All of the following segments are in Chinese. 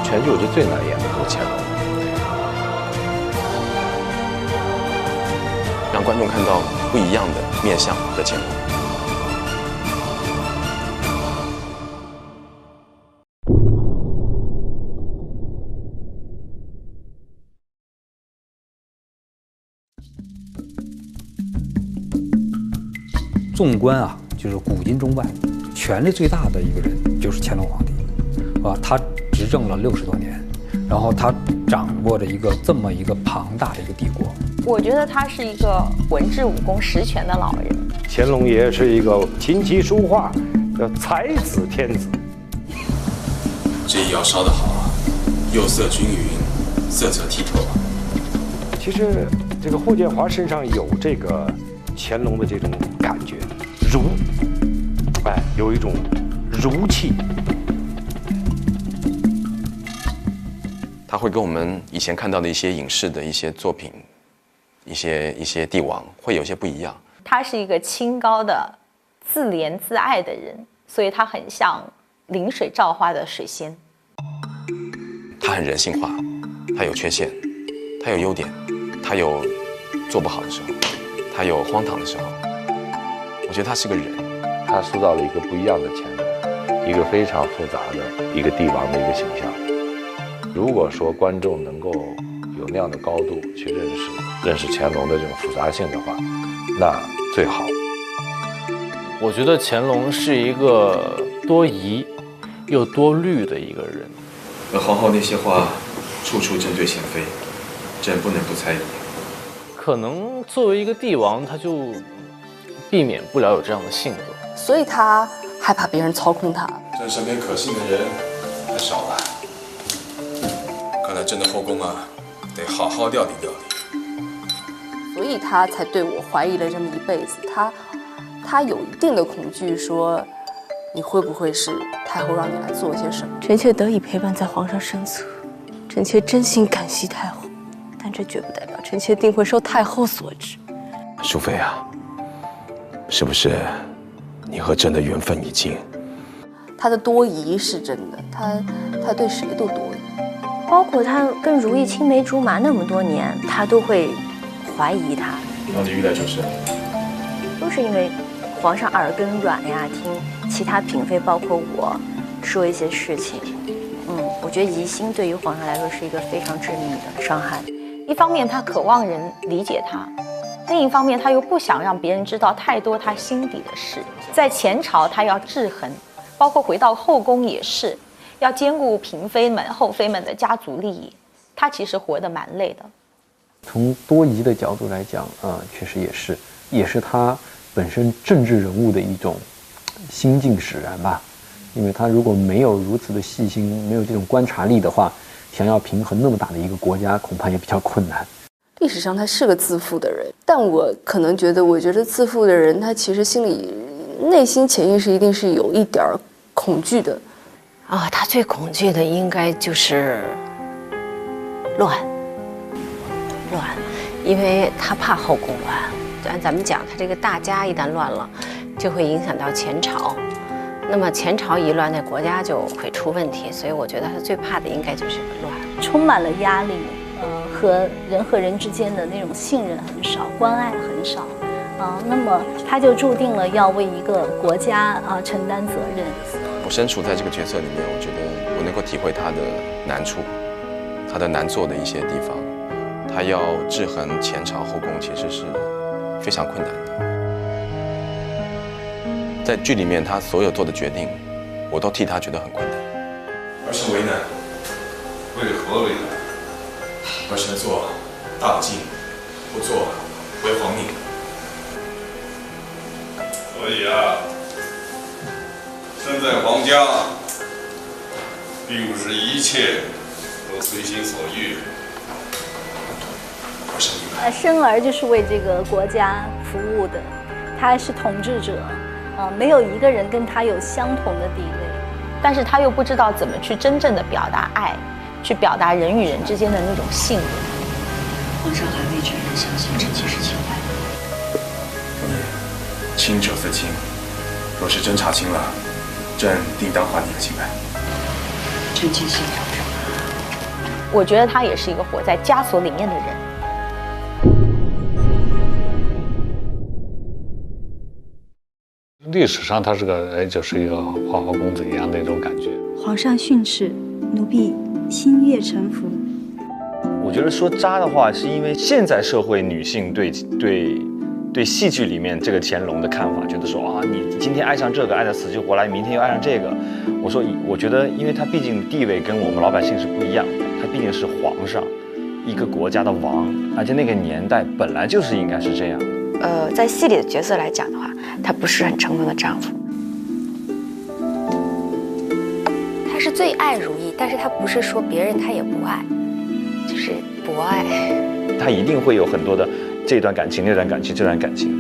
全剧我觉得最难演的就是乾隆，让观众看到不一样的面相的乾隆。纵观啊，就是古今中外，权力最大的一个人就是乾隆皇帝，他执政了60多年，然后他掌握着一个这么一个庞大的一个帝国。我觉得他是一个文治武功十全的老人。乾隆爷是一个琴棋书画的才子天子。这一药烧得好，釉色均匀，色泽剔透。其实这个霍建华身上有这个乾隆的这种感觉，有一种儒气。他会跟我们以前看到的一些影视的一些作品，一些帝王会有些不一样。他是一个清高的、自怜自爱的人，所以他很像临水照花的水仙。他很人性化，他有缺陷，他有优点，他有做不好的时候，他有荒唐的时候。我觉得他是个人，他塑造了一个不一样的乾隆，一个非常复杂的一个帝王的一个形象。如果说观众能够有那样的高度去认识乾隆的这种复杂性的话，那最好。我觉得乾隆是一个多疑又多虑的一个人。而皇后那些话，处处针对贤妃，朕不能不猜疑。可能作为一个帝王，他就避免不了有这样的性格，所以他害怕别人操控他。朕身边可信的人太少了，看来朕的后宫啊，得好好调理。所以他才对我怀疑了这么一辈子。他有一定的恐惧，说你会不会是太后让你来做些什么？臣妾得以陪伴在皇上身侧，臣妾真心感激太后，但这绝不代表臣妾定会受太后所指。淑妃啊，是不是你和朕的缘分已尽？他的多疑是真的，他对谁都多疑，包括他跟如意青梅竹马那么多年，他都会怀疑他。到底欲来就是都是因为皇上耳根软呀，听其他嫔妃包括我说一些事情。我觉得疑心对于皇上来说是一个非常致命的伤害。一方面他渴望人理解他，另一方面他又不想让别人知道太多他心底的事。在前朝他要制衡，包括回到后宫也是要兼顾嫔妃们后妃们的家族利益，他其实活得蛮累的。从多疑的角度来讲确实也是他本身政治人物的一种心境使然吧。因为他如果没有如此的细心，没有这种观察力的话，想要平衡那么大的一个国家，恐怕也比较困难。历史上他是个自负的人，但我可能觉得自负的人，他其实内心潜意识一定是有一点恐惧的。他最恐惧的应该就是乱，因为他怕后宫乱。就按咱们讲，他这个大家一旦乱了，就会影响到前朝。那么前朝一乱，那国家就会出问题。所以我觉得他最怕的应该就是乱，充满了压力，和人之间的那种信任很少，关爱很少，那么他就注定了要为一个国家承担责任。我身处在这个角色里面，我觉得我能够体会他的难处，他的难做的一些地方。他要制衡前朝后宫，其实是非常困难的。在剧里面，他所有做的决定，我都替他觉得很困难。儿臣为难，为何为难？儿臣做大晋，不做为皇命。所以身在皇家，并不是一切都随心所欲。生儿就是为这个国家服务的，他是统治者，没有一个人跟他有相同的地位，但是他又不知道怎么去真正的表达爱，去表达人与人之间的那种信任。皇上还未全然相信臣妾是清白的。清者自清，若是真查清了，朕定当还你个清白。臣妾信皇上。我觉得他也是一个活在枷锁里面的人。历史上他是个就是一个花花公子一样的那种感觉。皇上训斥，奴婢心悦诚服。我觉得说渣的话，是因为现在社会女性对戏剧里面这个乾隆的看法，觉得说啊，你今天爱上这个，爱得死去活来，明天又爱上这个。我觉得，因为他毕竟地位跟我们老百姓是不一样的，他毕竟是皇上，一个国家的王，而且那个年代本来就是应该是这样。在戏里的角色来讲的话，他不是很成功的丈夫。他是最爱如意，但是他不是说别人他也不爱，就是博爱。他一定会有很多的这段感情、那段感情、这段感情。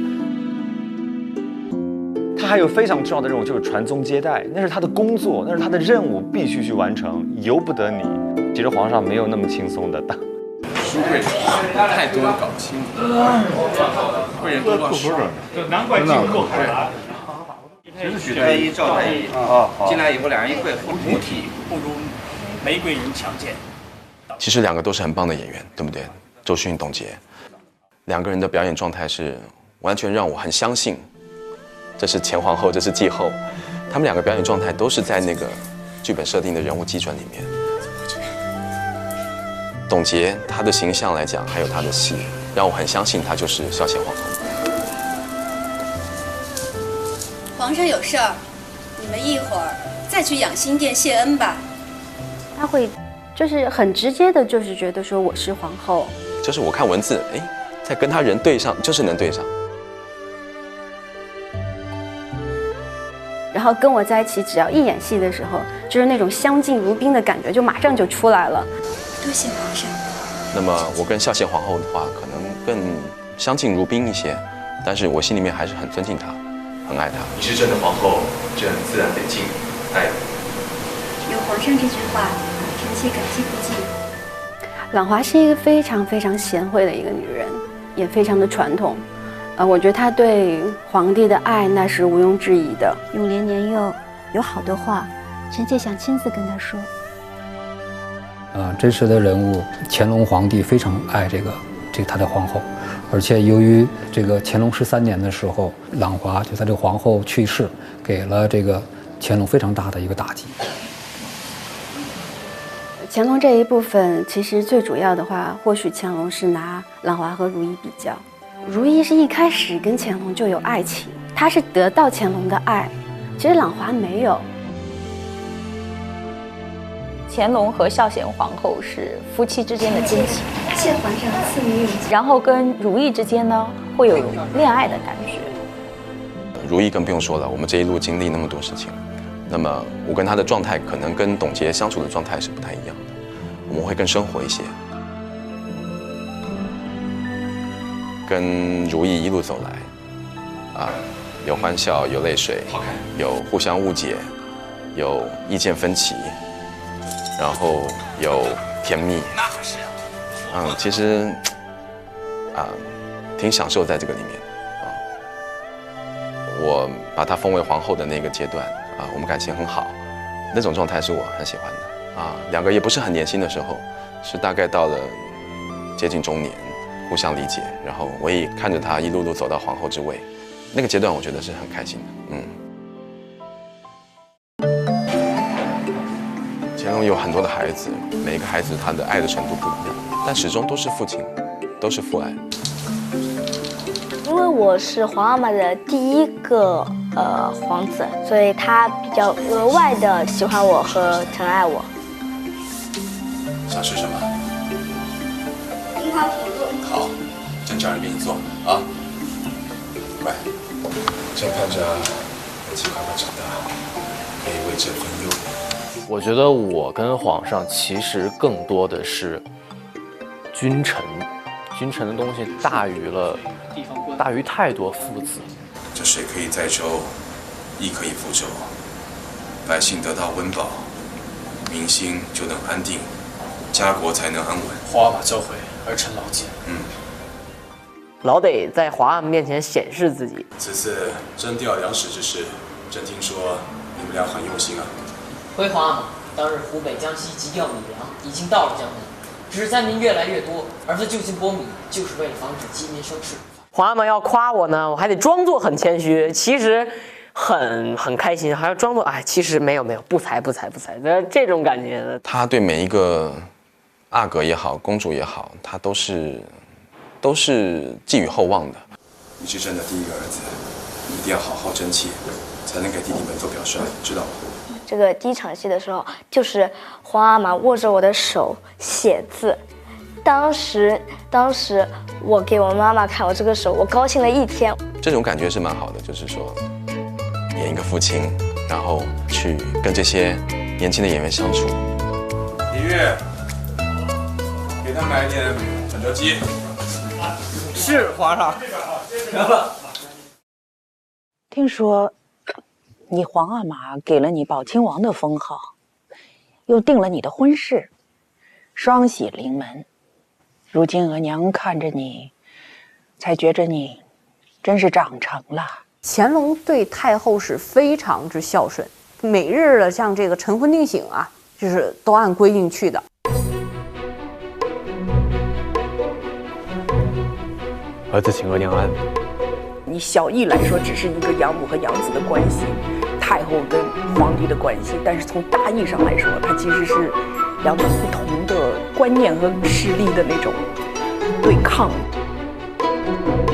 他还有非常重要的任务，就是传宗接代，那是他的工作，那是他的任务，必须去完成，由不得你。其实皇上没有那么轻松的当。书会太多搞不清楚，会人多报事，难怪进入海了。这是许太医、赵太医啊，进来以后两人一会母体不如玫瑰人强健。其实两个都是很棒的演员，对不对？周迅、董洁，两个人的表演状态是完全让我很相信，这是前皇后，这是继后，他们两个表演状态都是在那个剧本设定的人物基准里面。董洁她的形象来讲，还有她的戏，让我很相信她就是孝贤皇后。皇上有事儿，你们一会儿再去养心殿谢恩吧。他会就是很直接的，就是觉得说我是皇后。就是我看文字，哎，再跟他人对上，就是能对上。然后跟我在一起，只要一演戏的时候，就是那种相敬如宾的感觉，就马上就出来了。多谢皇上。那么我跟孝贤皇后的话，可能更相敬如宾一些，但是我心里面还是很尊敬她，很爱她。你是真的皇后，这很自然得敬爱。有皇上这句话，臣妾感激不尽。朗华是一个非常非常贤惠的一个女人，也非常的传统。我觉得她对皇帝的爱那是毋庸置疑的。永莲年幼有好多话，臣妾想亲自跟她说。真实的人物，乾隆皇帝非常爱这个他的皇后，而且由于这个乾隆13年的时候，朗华就他这个皇后去世，给了这个乾隆非常大的一个打击。乾隆这一部分其实最主要的话，或许乾隆是拿朗华和如懿比较。如懿是一开始跟乾隆就有爱情，她是得到乾隆的爱，其实朗华没有。乾隆和孝贤皇后是夫妻之间的真情，谢皇上赐予永然后跟如懿之间呢，会有恋爱的感觉。如懿更不用说了，我们这一路经历那么多事情，那么我跟她的状态可能跟董洁相处的状态是不太一样的，我们会更生活一些。跟如懿一路走来，有欢笑，有泪水，有互相误解，有意见分歧，然后有甜蜜。其实挺享受在这个里面我把她封为皇后的那个阶段我们感情很好，那种状态是我很喜欢的两个也不是很年轻的时候，是大概到了接近中年。互相理解，然后我也看着她一路路走到皇后之位，那个阶段我觉得是很开心的。乾隆有很多的孩子，每一个孩子他的爱的程度不一样，但始终都是父亲，都是父爱。因为我是皇阿玛的第一个皇子，所以他比较额外的喜欢我和疼爱我。想吃什么？樱花土豆。好，先叫人给你做啊！乖，正看着儿子快快长大，可以为朕分忧。我觉得我跟皇上其实更多的是君臣，君臣的东西大于太多父子。这水可以载舟，亦可以覆舟，百姓得到温饱，民心就能安定，家国才能安稳。花马召回。儿臣劳驾。老得在皇阿玛面前显示自己。此次征调粮食之事，朕听说你们俩很用心啊。回皇阿玛，当日湖北、江西急调米粮已经到了江南。只是灾民越来越多，儿子就近剥米，就是为了防止饥民生事。皇阿玛要夸我呢，我还得装作很谦虚，其实很开心，还要装作其实没有，不才，这种感觉。他对每一个阿哥也好，公主也好，他都是寄予厚望的。你是朕的第一个儿子，你一定要好好争气，才能给弟弟们做表率，知道吗？这个第一场戏的时候，就是皇阿玛握着我的手写字。当时我给我妈妈看我这个手，我高兴了一天。这种感觉是蛮好的，就是说演一个父亲，然后去跟这些年轻的演员相处。李煜，给他买一点肯德基。是皇上。听说你皇阿玛给了你宝亲王的封号，又定了你的婚事，双喜临门。如今额娘看着你，才觉着你真是长成了。乾隆对太后是非常之孝顺，每日的像这个晨昏定省啊，就是都按规定去的。儿子请额娘安。你小义来说，只是一个养母和养子的关系，太后跟皇帝的关系，但是从大义上来说，它其实是两种不同的观念和势力的那种对抗。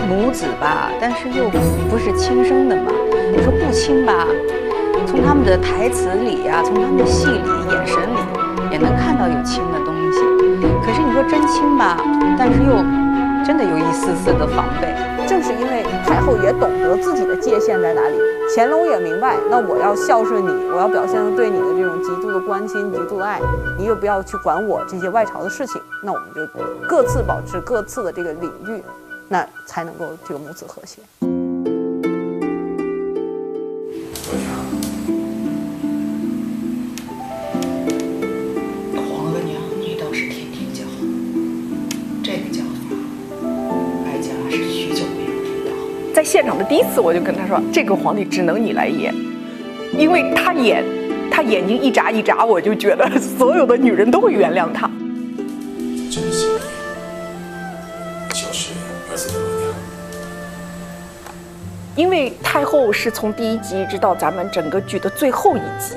母子吧，但是又不是亲生的嘛。你说不亲吧，从他们的台词里呀，从他们的戏里、眼神里，也能看到有亲的东西。可是你说真亲吧，但是又真的有一丝丝的防备。正是因为太后也懂得自己的界限在哪里，乾隆也明白，那我要孝顺你，我要表现出对你的这种极度的关心、极度的爱，你也不要去管我这些外朝的事情，那我们就各自保持各自的这个领域，那才能够这个母子和谐。皇额娘，你倒是天天叫，这个叫法，哀家是许久没有听到。在现场的第一次，我就跟他说，这个皇帝只能你来演，因为他眼睛一眨一眨，我就觉得所有的女人都会原谅他。朕的心意就是儿子的额娘。因为太后是从第一集一直到咱们整个剧的最后一集，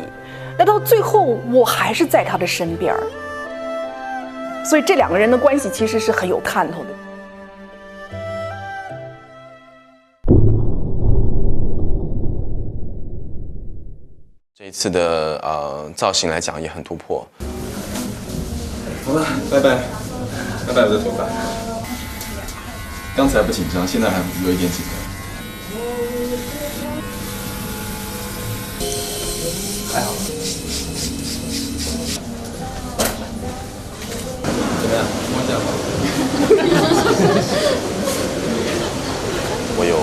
那到最后我还是在她的身边，所以这两个人的关系其实是很有看头的。这一次的造型来讲也很突破。好了，拜拜我的头发。刚才不紧张，现在还有一点紧张。还好。怎么样？摸一下吧。我有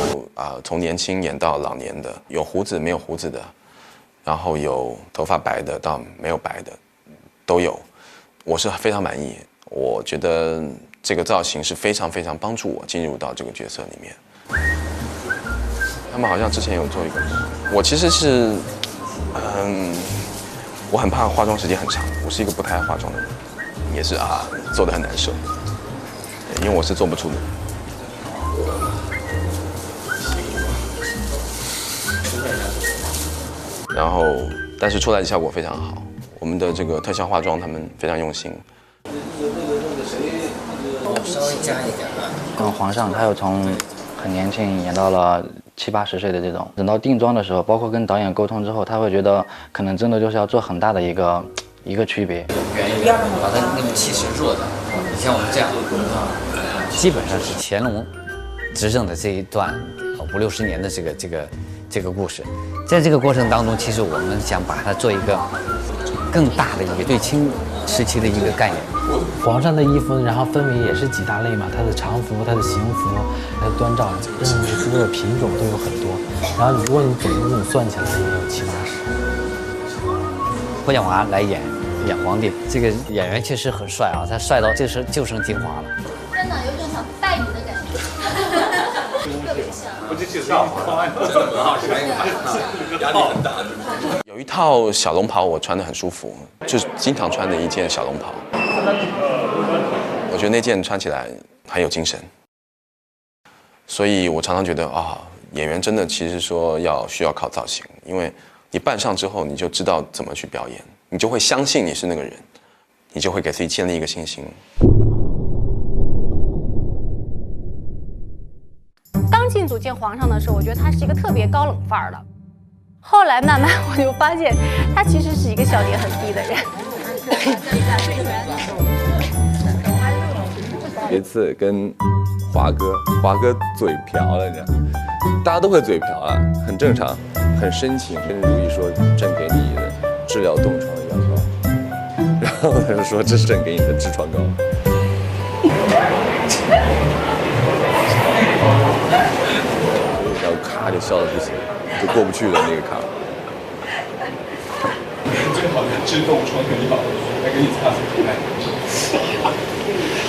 从年轻演到老年的，有胡子没有胡子的，然后有头发白的到没有白的，都有。我是非常满意，我觉得这个造型是非常非常帮助我进入到这个角色里面。他们好像之前有做一个，我其实是，我很怕化妆时间很长，我是一个不太爱化妆的人，也是做得很难受，因为我是做不出的。然后，但是出来的效果非常好，我们的这个特效化妆他们非常用心。稍微加一点啊。跟皇上他又从很年轻演到了70、80岁的这种，等到定妆的时候，包括跟导演沟通之后，他会觉得可能真的就是要做很大的一个区别。圆一点，把他那种气势弱的，你像我们这样基本上是乾隆执政的这一段50、60年的这个故事，在这个过程当中，其实我们想把它做一个更大的一个对清时期的一个概念。皇上的衣服，然后分为也是几大类嘛，它的常服、它的行服、它的端照，任何服的品种都有很多。然后如果你总共算起来，也有70、80。霍建华来演皇帝，这个演员确实很帅啊，他帅到就剩精华了。真的有种想拜你的感觉，特别像。我这就是笑话，真的很好，压力很大。有一套小龙袍我穿得很舒服，就是经常穿的一件小龙袍。我觉得那件穿起来很有精神，所以我常常觉得啊，演员真的其实说需要靠造型，因为你扮上之后，你就知道怎么去表演，你就会相信你是那个人，你就会给自己建立一个信心。刚进组见皇上的时候，我觉得他是一个特别高冷范儿的。后来慢慢我就发现，他其实是一个笑点很低的人。有一次跟华哥嘴瓢了，你知道，大家都会嘴瓢啊，很正常，很深情。跟如意说，朕给你的治疗冻疮的药膏，然后他就说这是朕给你的痔疮膏。然后咔就笑得不行，就过不去的那个坎。最好的治冻疮的药，来给你擦来。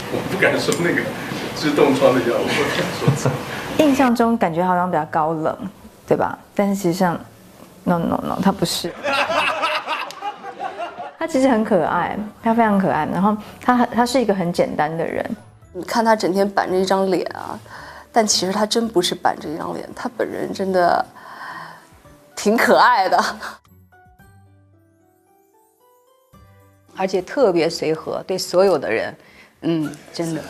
我不敢说那个治冻疮的药，我不敢说。印象中感觉好像比较高冷，对吧？但是其实上 ，no， 他不是。他其实很可爱，他非常可爱。然后他是一个很简单的人。你看他整天板着一张脸啊，但其实他真不是板着一张脸，他本人真的挺可爱的。而且特别随和，对所有的人，真的。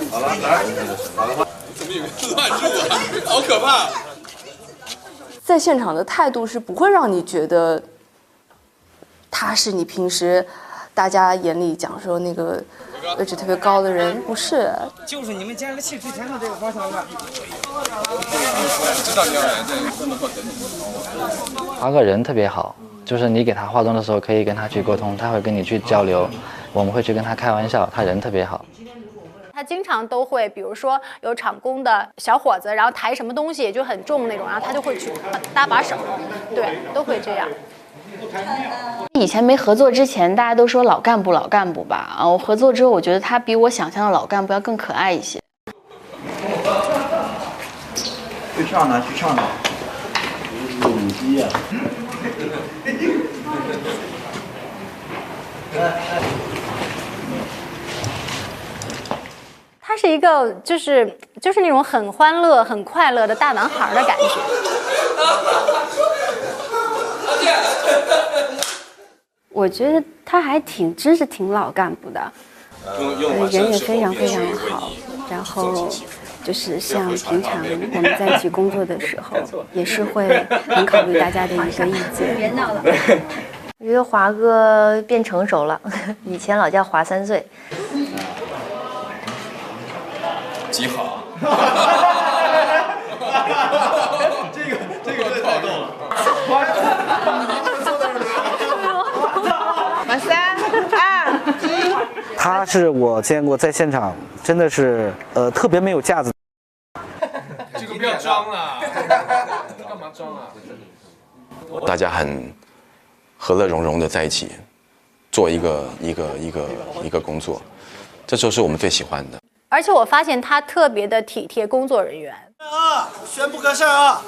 好了，来，好了，怎么有个乱入啊？好可怕！在现场的态度是不会让你觉得他是你平时大家眼里讲说那个位置特别高的人，不是。就是你们家的戏之前的这个花小子。知道你要来，这么快等你。华哥人特别好。就是你给他化妆的时候，可以跟他去沟通，他会跟你去交流，我们会去跟他开玩笑，他人特别好。他经常都会，比如说有场工的小伙子，然后抬什么东西就很重那种，然后他就会去搭把手，对，都会这样。以前没合作之前，大家都说老干部吧，我合作之后，我觉得他比我想象的老干部要更可爱一些。去唱呢，去唱呢。母鸡呀。他是一个就是那种很欢乐、很快乐的大男孩的感觉。我觉得他还真是挺老干部的，人也非常非常好。然后就是像平常我们在一起工作的时候，也是会很考虑大家的一个意见。别闹了。我觉得华哥变成熟了，以前老叫华3岁。极好。这个太逗了。3、2、1。他是我见过在现场真的是特别没有架子。这个不要装了，干嘛装啊？大家很和乐融融的在一起，做一个工作，这就是我们最喜欢的。而且我发现他特别的体贴工作人员。宣布个事儿啊！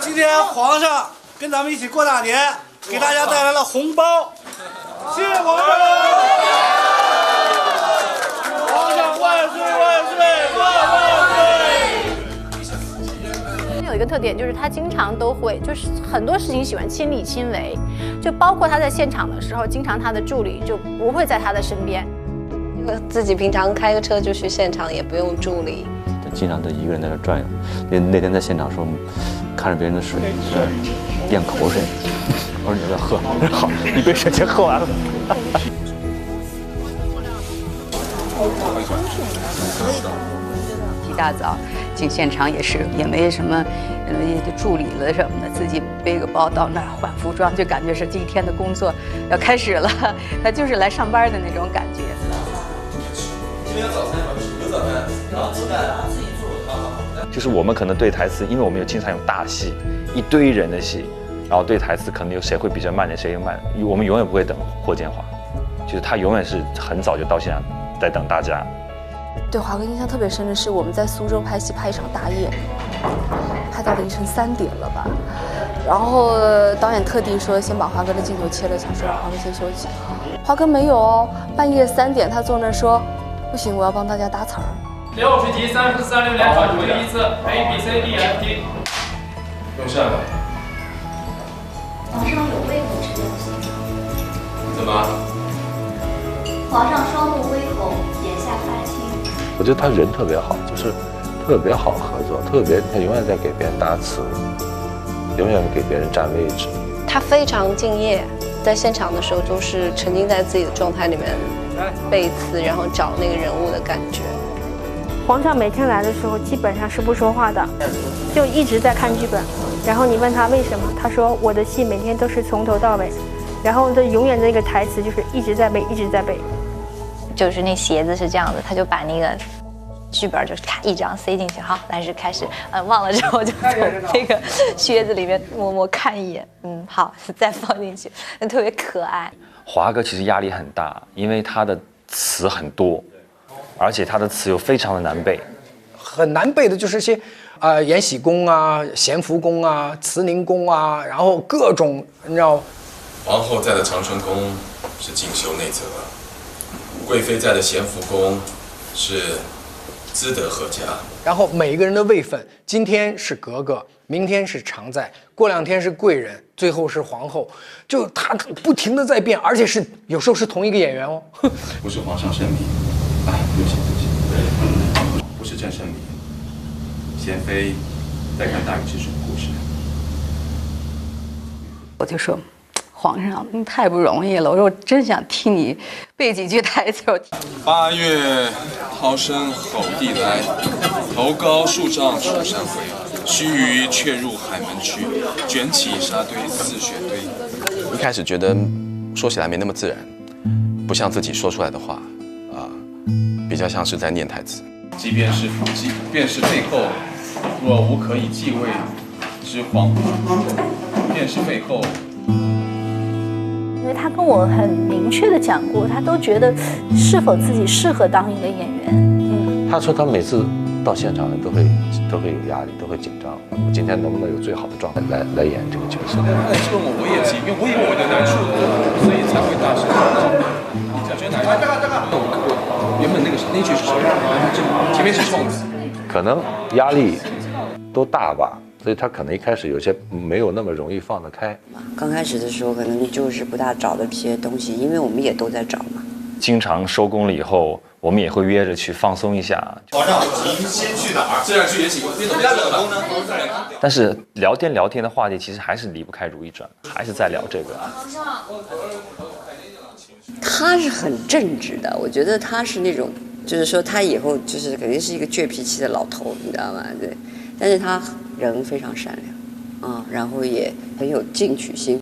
今天皇上跟咱们一起过大年，给大家带来了红包，谢皇上！皇上万岁万岁万岁！有一个特点就是他经常都会，就是很多事情喜欢亲力亲为，就包括他在现场的时候，经常他的助理就不会在他的身边。自己平常开个车就去现场，也不用助理。他经常都一个人在那转悠。那天在现场说，看着别人的水咽口水，我说你要不要喝？我说好，一杯水全喝完了。一大早进现场也没什么助理了什么的，自己背个包到那儿换服装，就感觉是这一天的工作要开始了，他就是来上班的那种感觉。今天早餐有早餐，然后鸡蛋自己做。就是我们可能对台词，因为我们经常有大戏，一堆人的戏，然后对台词可能有谁会比较慢点，谁慢，我们永远不会等霍建华，就是他永远是很早就到现场在等大家。对华哥印象特别深的是，我们在苏州拍戏，拍一场大夜，拍到凌晨3点了吧，然后导演特地说先把华哥的镜头切了，想说让华哥先休息。华哥没有哦，半夜3点他坐那说，不行，我要帮大家打词儿。60题34、36连转，主义依次 A B C D F T。用膳吧。皇上有胃口吃东西。怎么？皇上双目微红，眼下发青。我觉得他人特别好，就是特别好合作，他永远在给别人答词，永远给别人占位置。他非常敬业，在现场的时候就是沉浸在自己的状态里面背词，然后找那个人物的感觉。皇上每天来的时候基本上是不说话的，就一直在看剧本。然后你问他为什么，他说我的戏每天都是从头到尾，然后他永远的那个台词就是一直在背，一直在背。就是那鞋子是这样的，他就把那个剧本就是咔一张塞进去，好，但是开始忘了之后就从那个靴子里面默默看一眼，好，再放进去，那特别可爱。华哥其实压力很大，因为他的词很多，而且他的词又非常的难背。很难背的就是些延禧宫啊、咸福宫啊、慈宁宫啊，然后各种你知道。皇后在的长春宫是静修内则，贵妃在的咸福宫是资德合家。然后每一个人的位分，今天是格格，明天是常在，过2天是贵人，最后是皇后，就他不停的在变，而且是有时候是同一个演员哦。不是皇上圣明，哎，对不起对不起，不是朕圣明，贤妃在看大禹治水的故事。我就说，皇上你太不容易了，我说我真想听你背几句台词。8月，涛声吼地来，头高数丈楚山回，须臾却入海门去，卷起沙堆似雪堆。一开始觉得说起来没那么自然，不像自己说出来的话比较像是在念台词。即便是背后，若无可以继位之皇，便是背后。因为他跟我很明确的讲过，他都觉得是否自己适合当一个演员。他说他每次到现场都会有压力，都会紧张。我今天能不能有最好的状态来演这个角色？这问我也急，因为我有我的难处，所以才会大声。小娟哪一句？原本那句是什么？前面是冲子。可能压力都大吧。所以他可能一开始有些没有那么容易放得开。刚开始的时候可能就是不大找的这些东西，因为我们也都在找嘛。经常收工了以后，我们也会约着去放松一下。皇上，您先去哪儿？自然去延禧宫。你怎么家冷宫呢？但是聊天的话题其实还是离不开《如懿传》，还是在聊这个。他是很正直的，我觉得他是那种，就是说他以后就是肯定是一个倔脾气的老头，你知道吗？对，但是他人非常善良，然后也很有进取心。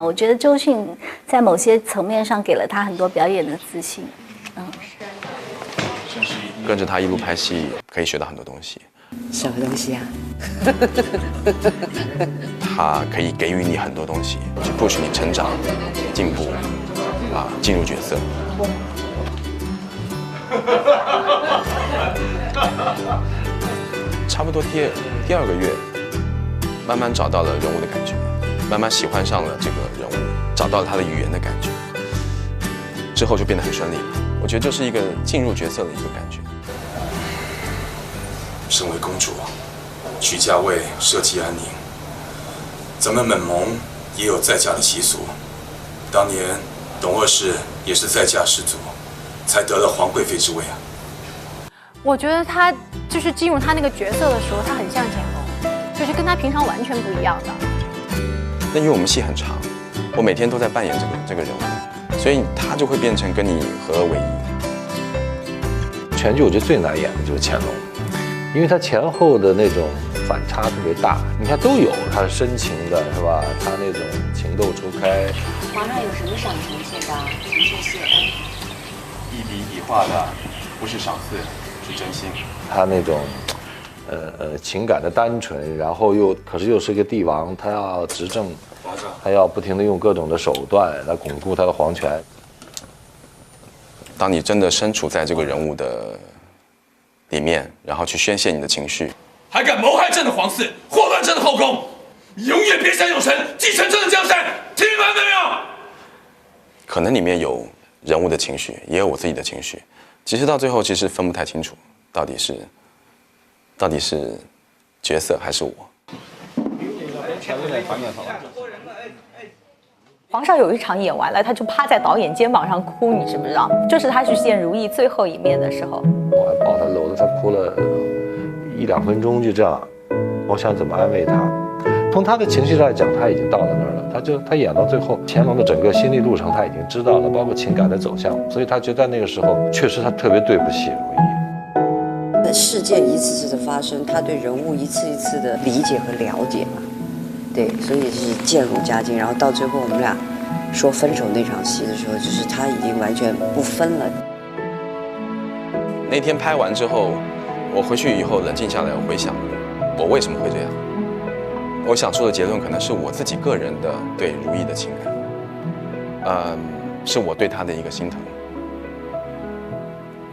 我觉得周迅在某些层面上给了他很多表演的自信。跟着他一路拍戏，可以学到很多东西。什么东西啊？他可以给予你很多东西，去 push 你成长、进步，进入角色。差不多第2个月，慢慢找到了人物的感觉，慢慢喜欢上了这个人物，找到了他的语言的感觉，之后就变得很顺利了。我觉得这是一个进入角色的一个感觉。身为公主，娶嫁为社稷安宁，咱们满蒙也有在嫁的习俗。当年董2世也是在家失足，才得了皇贵妃之位啊。我觉得他就是进入他那个角色的时候，他很像乾隆，就是跟他平常完全不一样的。那因为我们戏很长，我每天都在扮演这个人物，所以他就会变成跟你合二为一。全剧我觉得最难演的就是乾隆，因为他前后的那种反差特别大。你看都有，他是深情的，是吧？他那种情窦初开。皇上有什么想呈现的？陈述谢恩。一笔一画的，不是赏赐。是真心，他那种，情感的单纯，然后可是又是个帝王，他要执政，他要不停地用各种的手段来巩固他的皇权。当你真的身处在这个人物的里面，然后去宣泄你的情绪，还敢谋害朕的皇嗣，祸乱朕的后宫，永远别想有臣继承朕的江山，听完没有？可能里面有人物的情绪，也有我自己的情绪。其实到最后其实分不太清楚，到底是角色还是我。皇上有一场演完了，他就趴在导演肩膀上哭，你知不知道？就是他去见如懿最后一面的时候，我还抱他搂着他哭了1、2分钟，就这样。我想怎么安慰他？从他的情绪上来讲，他已经到了那儿了。他演到最后，乾隆的整个心理路程他已经知道了，包括情感的走向，所以他觉得那个时候确实他特别对不起如懿。事件一次次的发生，他对人物一次一次的理解和了解嘛。对，所以是渐入佳境，然后到最后我们俩说分手那场戏的时候，就是他已经完全不分了。那天拍完之后，我回去以后冷静下来，我回想我为什么会这样。我想出的结论可能是我自己个人的对如懿的情感，是我对她的一个心疼，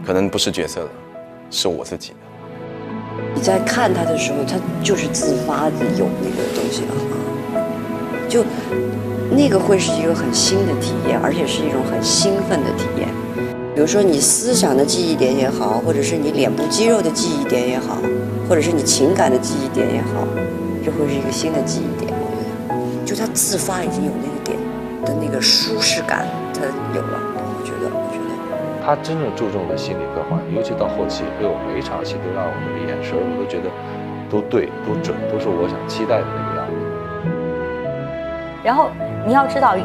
可能不是角色了，是我自己的。你在看他的时候，他就是自发的有那个东西了就那个会是一个很新的体验，而且是一种很兴奋的体验。比如说你思想的记忆点也好，或者是你脸部肌肉的记忆点也好，或者是你情感的记忆点也好，这会是一个新的记忆点。我觉得，就他自发已经有那个点的那个舒适感，他有了。我觉得。他真正注重的心理刻画，尤其到后期，对我每一场戏都让我那个眼神，我都觉得都对、都准，都是我想期待的那个样子。然后你要知道，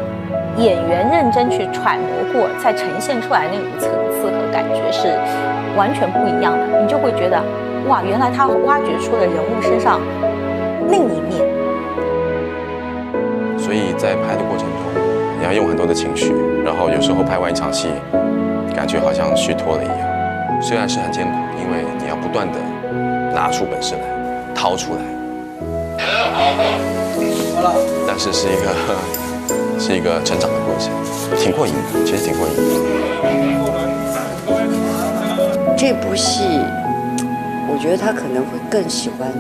演员认真去揣摩过，再呈现出来那种层次和感觉是完全不一样的。你就会觉得，哇，原来他挖掘出了人物身上另一面。所以在拍的过程中，你要用很多的情绪，然后有时候拍完一场戏，感觉好像虚脱了一样。虽然是很艰苦，因为你要不断的拿出本事来，掏出来。但是是一个成长的过程，挺过瘾的，其实挺过瘾的。这部戏，我觉得他可能会更喜欢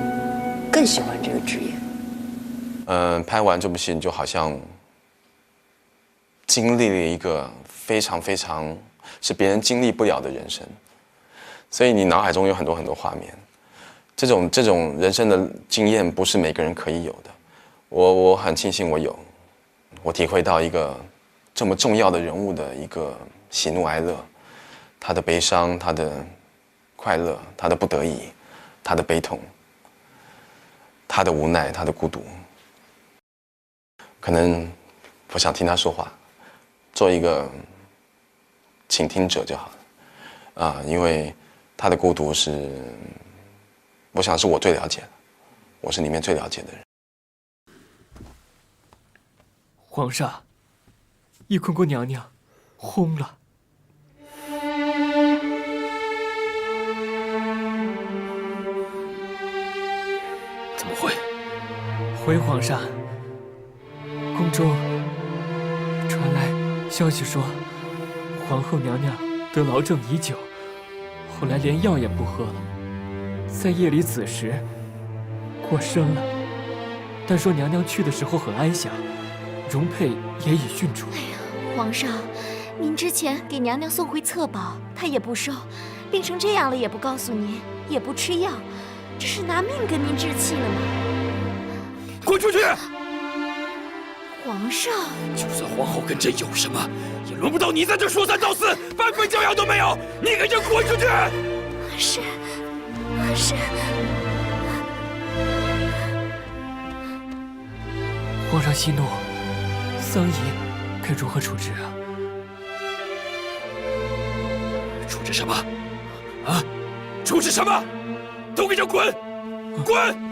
这个职业。拍完这部戏，你就好像经历了一个非常是别人经历不了的人生，所以你脑海中有很多画面。这种人生的经验不是每个人可以有的。我很庆幸我体会到一个这么重要的人物的一个喜怒哀乐，他的悲伤，他的快乐，他的不得已，他的悲痛，他的无奈，他的孤独。可能我想听他说话，做一个倾听者就好了因为他的孤独是，我想是我最了解的，我是里面最了解的人。皇上，懿坤国娘娘轰了。怎么会？回皇上，宫中传来消息说，皇后娘娘得痨症已久，后来连药也不喝了，在夜里子时过身了。但说娘娘去的时候很安详，容佩也已殉主。哎呀，皇上，您之前给娘娘送回册宝，她也不收，病成这样了也不告诉您，也不吃药，这是拿命跟您置气了吗？滚出去！皇上，就算皇后跟朕有什么，也轮不到你在这说三道四，半分教养都没有！你给朕滚出去！是。皇上息怒，丧仪该如何处置啊？处置什么？啊？处置什么？都给朕滚！滚！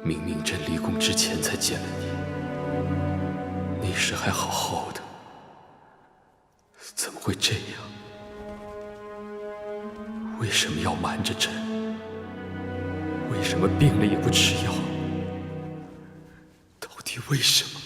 明明朕离宫之前才见了你，那时还好好的，怎么会这样？为什么要瞒着朕？为什么病了也不吃药？到底为什么？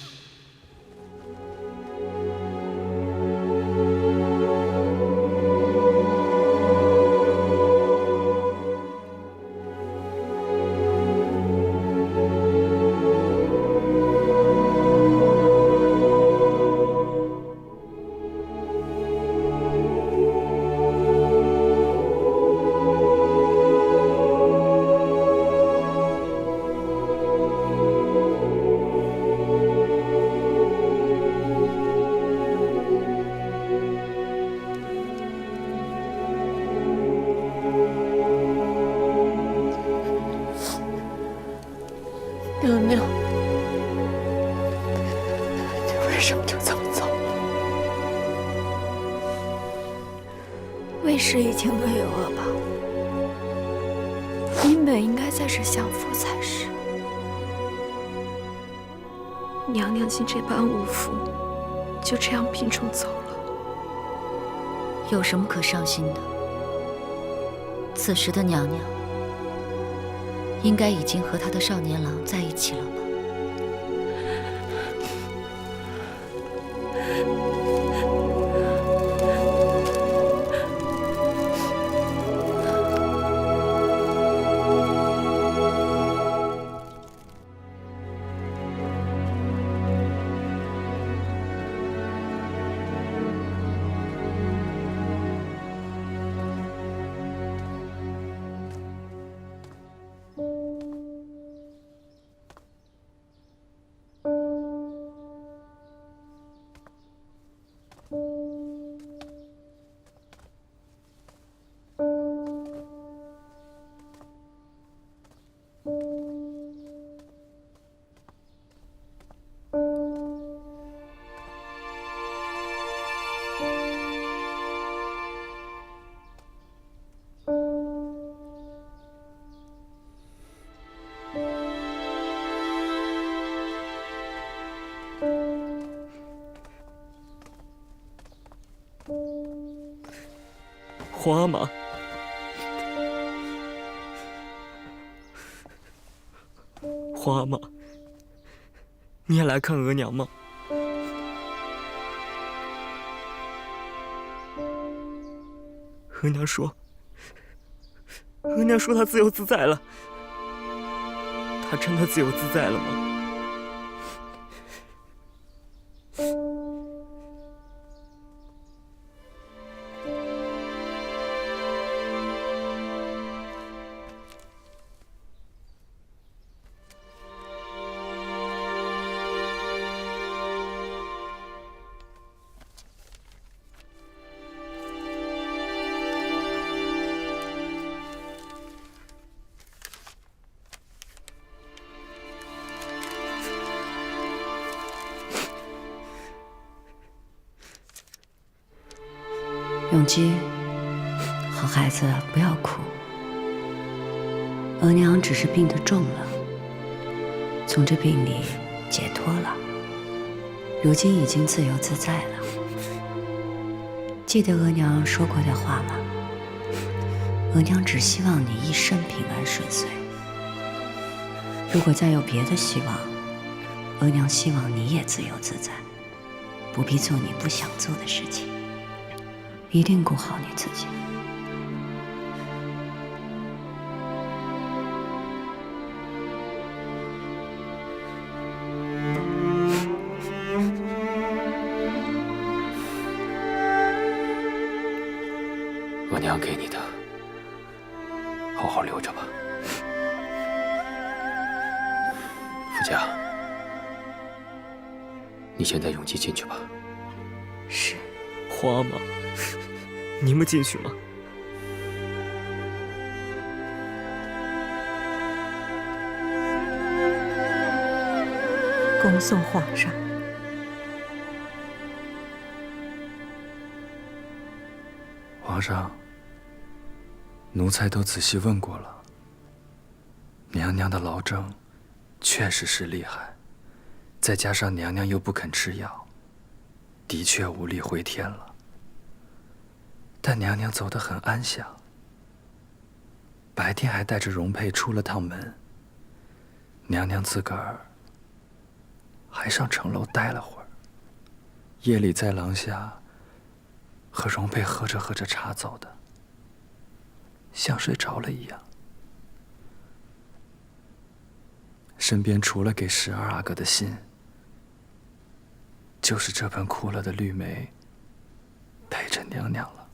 娘娘，你为什么就这么走？魏氏已经罪有恶报，您本应该再是相夫才是。娘娘竟这般无福，就这样病重走了。有什么可伤心的？此时的娘娘，应该已经和她的少年郎在一起了吧？皇阿玛，皇阿玛，你也来看额娘吗？额娘说她自由自在了，她真的自由自在了吗？永基，好孩子，不要哭。额娘只是病得重了，从这病里解脱了，如今已经自由自在了。记得额娘说过的话吗？额娘只希望你一生平安顺遂。如果再有别的希望，额娘希望你也自由自在，不必做你不想做的事情。一定顾好你自己。额娘给你的，好好留着吧。福家，你先带永基进去吧。是。皇阿玛，你们进去吗？恭送皇上。皇上，奴才都仔细问过了，娘娘的痨症确实是厉害，再加上娘娘又不肯吃药，的确无力回天了。但娘娘走得很安详，白天还带着容佩出了趟门，娘娘自个儿还上城楼待了会儿，夜里在廊下和容佩喝着喝着茶走的，像睡着了一样。身边除了给12阿哥的信，就是这本枯了的绿梅陪着娘娘了。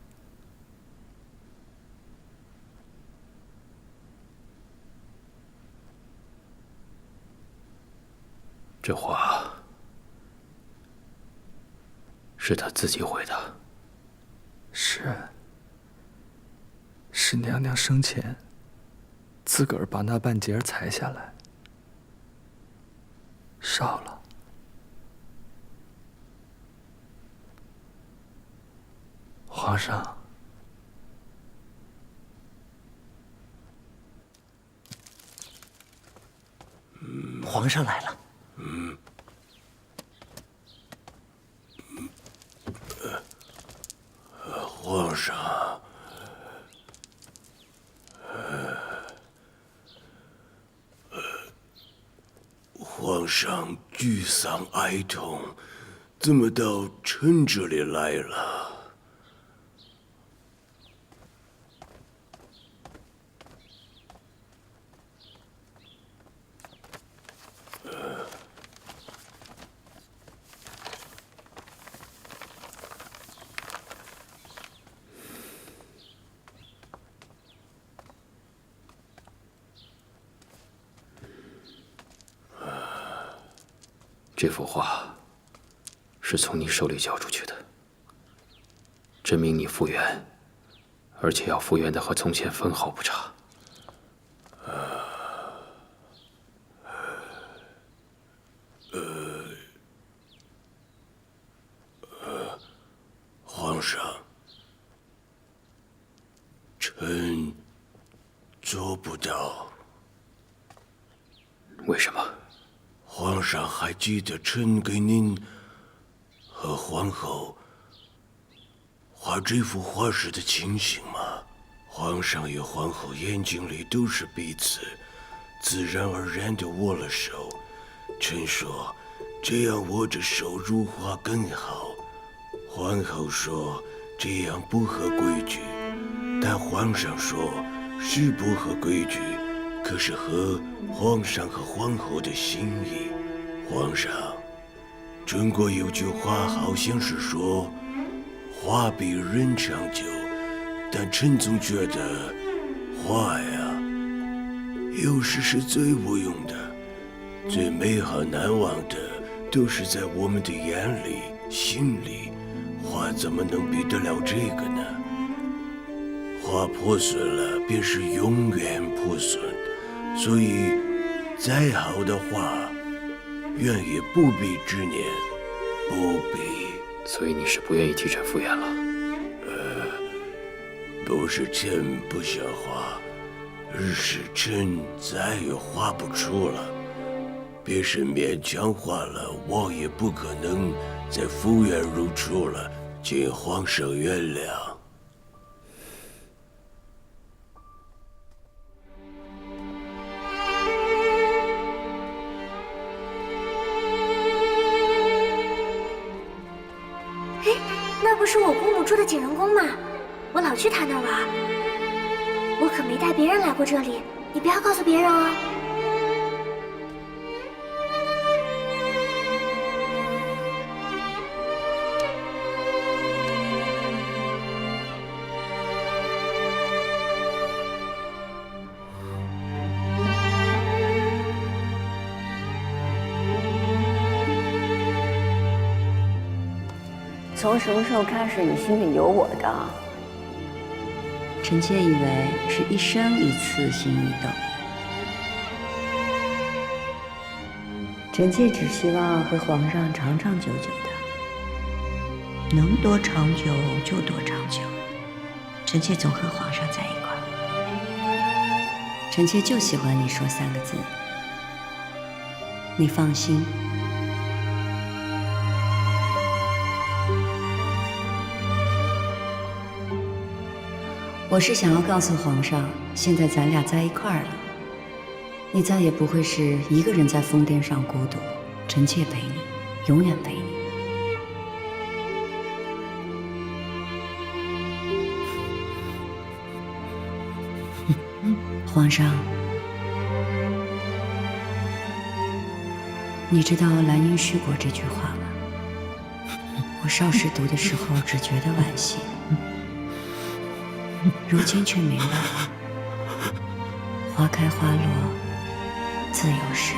这话是他自己回的。是娘娘生前自个儿把那半截裁下来，少了。皇上，皇上来了。皇上，皇上沮丧哀痛，怎么到臣这里来了？这幅画是从你手里交出去的，证明你复原，而且要复原的和从前分毫不差。皇上，臣做不到。为什么？皇上还记得臣给您和皇后画这幅画时的情形吗？皇上与皇后眼睛里都是彼此，自然而然地握了手。臣说，这样握着手入画更好。皇后说，这样不合规矩。但皇上说，是不合规矩，可是合皇上和皇后的心意。皇上，中国有句话好像是说，画比人长久，但臣总觉得画呀，有时是最无用的，最美好难忘的都是在我们的眼里、心里。画怎么能比得了这个呢？画破损了，便是永远破损。所以，再好的画，愿也不必执念，不必。所以你是不愿意替臣复原了？不是臣不想画，而是臣再也画不出了。别是勉强画了，我也不可能再复原如初了，请皇上原谅。哎，那不是我姑母住的景仁宫吗？我老去她那儿玩，我可没带别人来过这里，你不要告诉别人哦。从什么时候开始你心里有我的？臣妾以为是一生一次心一动。臣妾只希望和皇上长长久久的，能多长久就多长久。臣妾总和皇上在一块儿。臣妾就喜欢你说3个字：你放心。我是想要告诉皇上，现在咱俩在一块儿了，你再也不会是一个人在疯癫上孤独，臣妾陪你，永远陪你。皇上，你知道兰因絮果这句话吗？我少时读的时候只觉得惋惜，如今却明白了，花开花落自有时。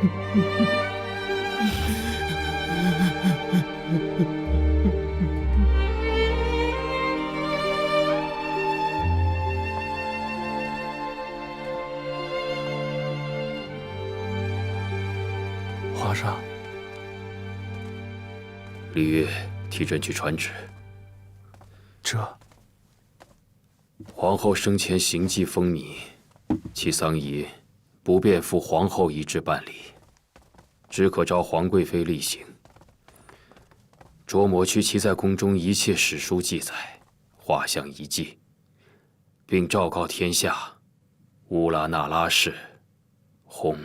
皇上，李煜替朕去传旨。这皇后生前行迹风靡，其丧仪不便赴皇后遗旨办理，只可召皇贵妃例行。着抹去其在宫中一切史书记载，画像遗迹，并昭告天下，乌拉那拉氏薨。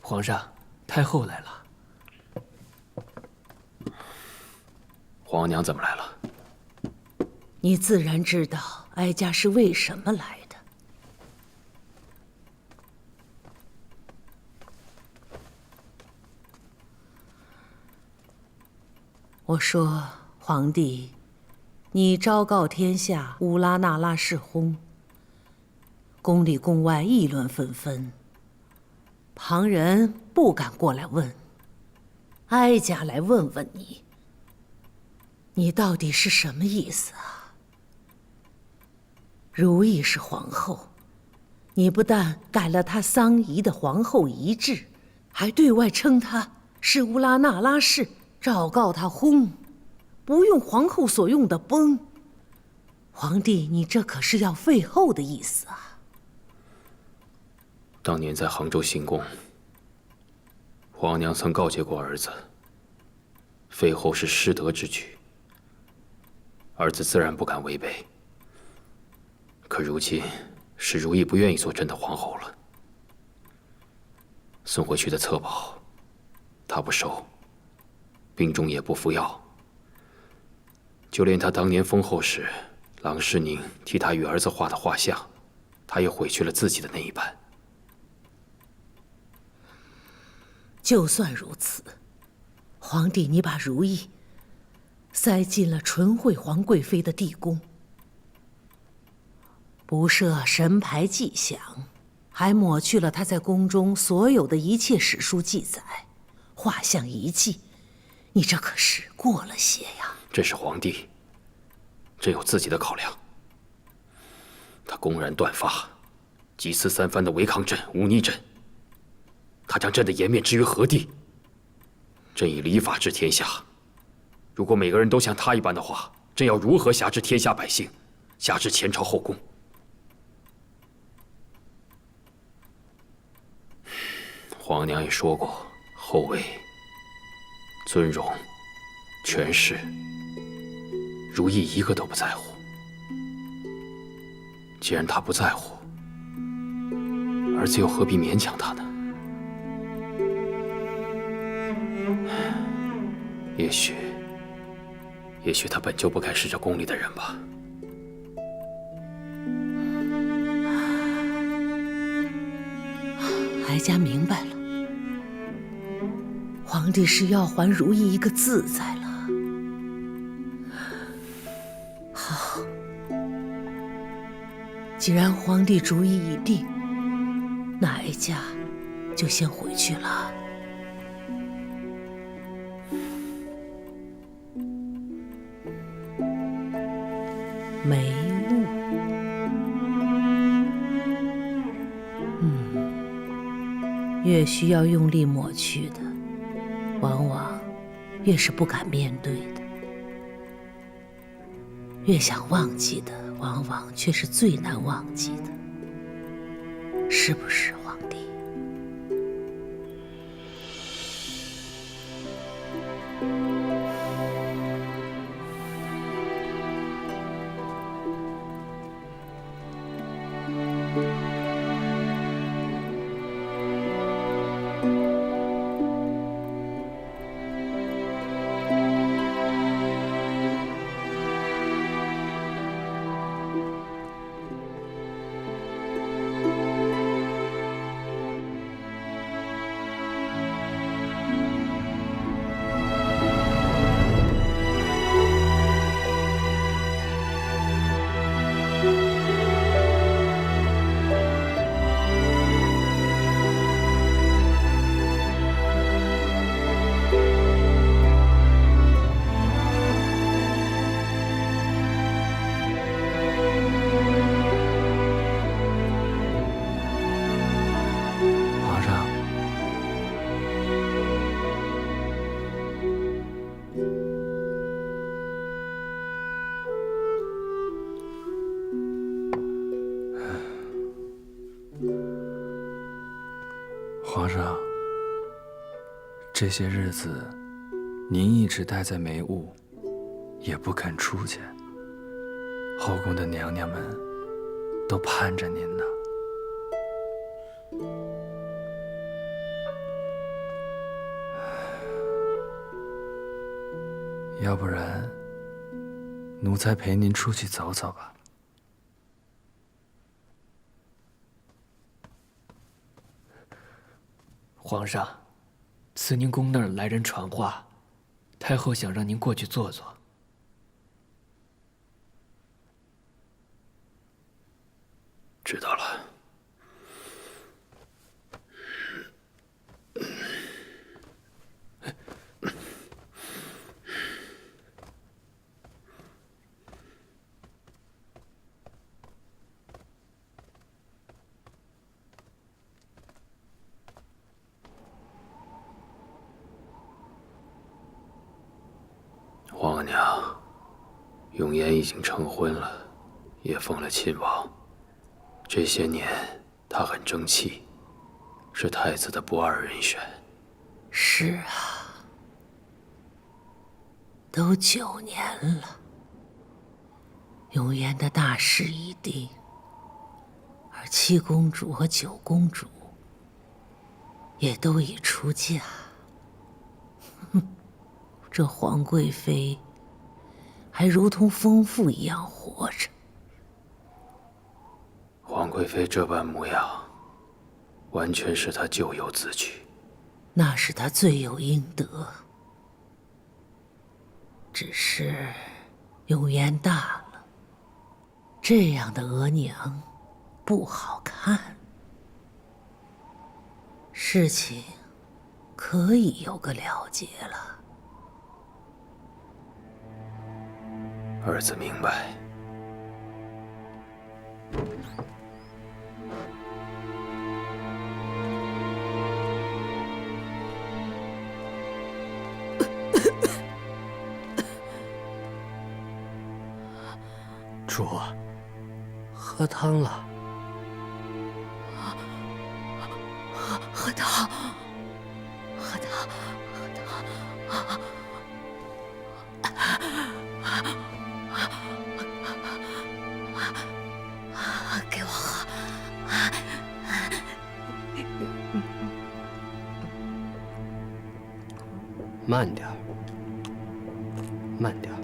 皇上，太后来了。皇娘怎么来了？你自然知道哀家是为什么来的。我说，皇帝，你昭告天下乌拉那拉氏薨，宫里宫外议论纷纷。旁人不敢过来问，哀家来问问你，你到底是什么意思啊？如懿是皇后，你不但改了她丧仪的皇后遗制，还对外称她是乌拉那拉氏，昭告她薨，不用皇后所用的崩。皇帝，你这可是要废后的意思啊！当年在杭州行宫，皇娘曾告诫过儿子，废后是失德之举，儿子自然不敢违背。可如今是如懿不愿意做朕的皇后了，送回去的册宝，她不收，病重也不服药，就连她当年封后时，郎世宁替她与儿子画的画像，她也毁去了自己的那一半。就算如此，皇帝，你把如懿塞进了纯惠皇贵妃的地宫，不设神牌迹象，还抹去了她在宫中所有的一切史书记载、画像遗迹，你这可是过了些呀！朕是皇帝，朕有自己的考量。他公然断发，几次三番的违抗朕、忤逆朕。他将朕的颜面置于何地？朕以礼法治天下，如果每个人都像他一般的话，朕要如何辖制天下百姓，辖制前朝后宫？皇娘也说过，后位、尊荣、权势，如懿一个都不在乎。既然她不在乎，儿子又何必勉强她呢？也许他本就不该是这宫里的人吧。哀家明白了，皇帝是要还如懿一个自在了。好，既然皇帝主意已定，那哀家就先回去了。眉雾，越需要用力抹去的，往往越是不敢面对的；越想忘记的，往往却是最难忘记的，是不是，皇帝？这些日子，您一直待在梅坞，也不肯出去。后宫的娘娘们都盼着您呢。要不然，奴才陪您出去走走吧。皇上，慈宁宫那儿来人传话，太后想让您过去坐坐。知道了。皇额娘，永琰已经成婚了，也封了亲王。这些年，他很争气，是太子的不二人选。是啊，都9年了，永琰的大事已定，而7公主和9公主也都已出嫁。这皇贵妃还如同疯妇一样活着。皇贵妃这般模样，完全是她咎由自取。那是她罪有应得。只是永琰大了，这样的额娘不好看。事情可以有个了结了。儿子明白。主，喝汤了。喝汤，喝汤，喝汤。给我喝。慢点，慢点。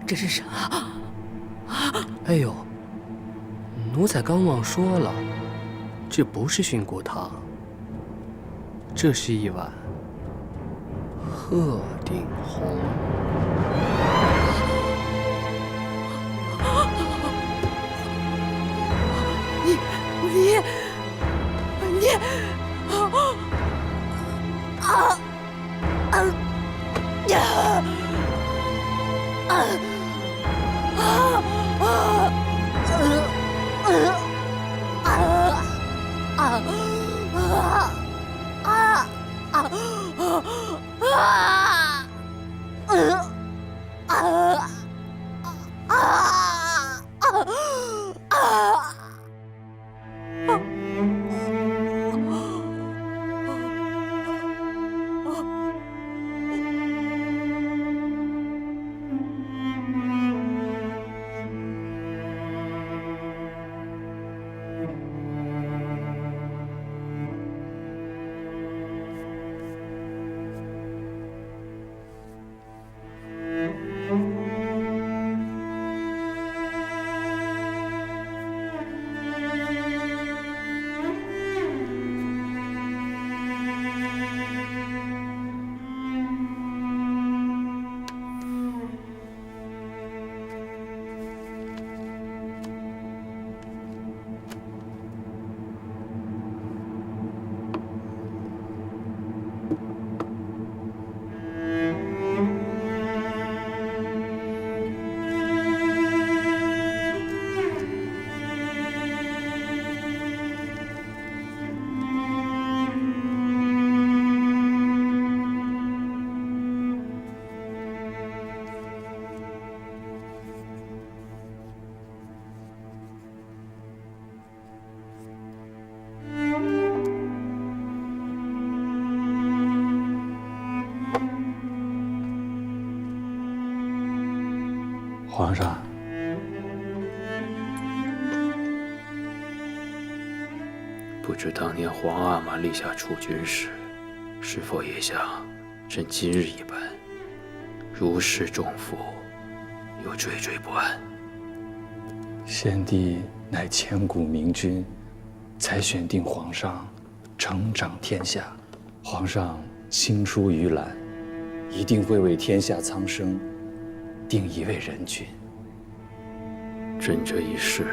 这是啥？哎呦，奴才刚忘说了，这不是熏骨汤，这是一碗鹤顶红。皇上，不知当年皇阿玛立下储君时，是否也像朕今日一般，如释重负，又惴惴不安？先帝乃千古明君，才选定皇上，承掌天下。皇上青出于蓝，一定会为天下苍生定一位人君。朕这一世，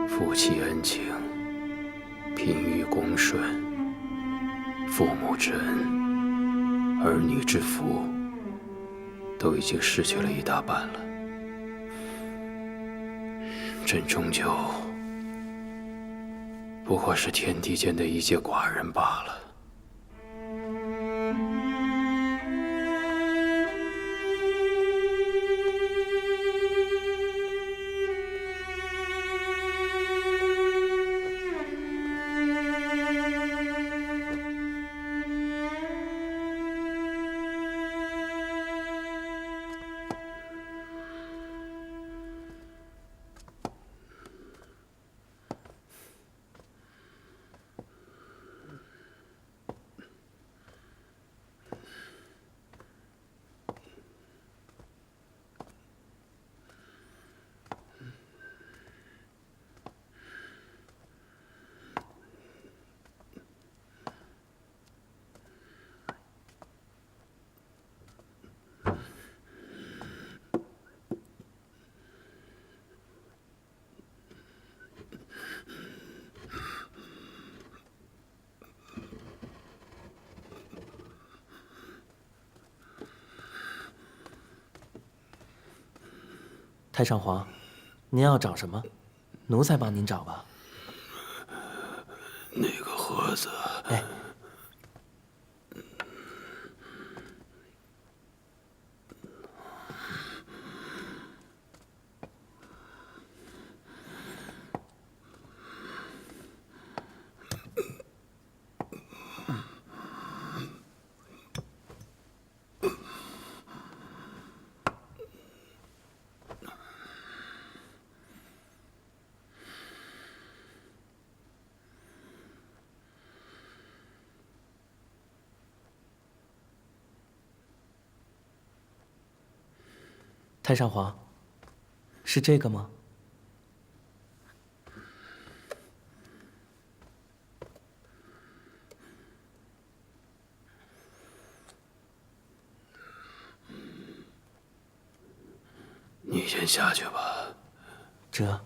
夫妻恩情，贫裕恭顺，父母之恩，儿女之福，都已经失去了一大半了。朕终究不过是天地间的一介寡人罢了。太上皇，您要找什么？奴才帮您找吧。那个盒子。哎。太上皇，是这个吗？你先下去吧。这。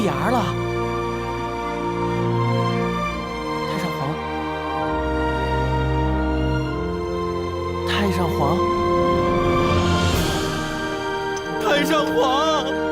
芽了。太上皇，太上皇！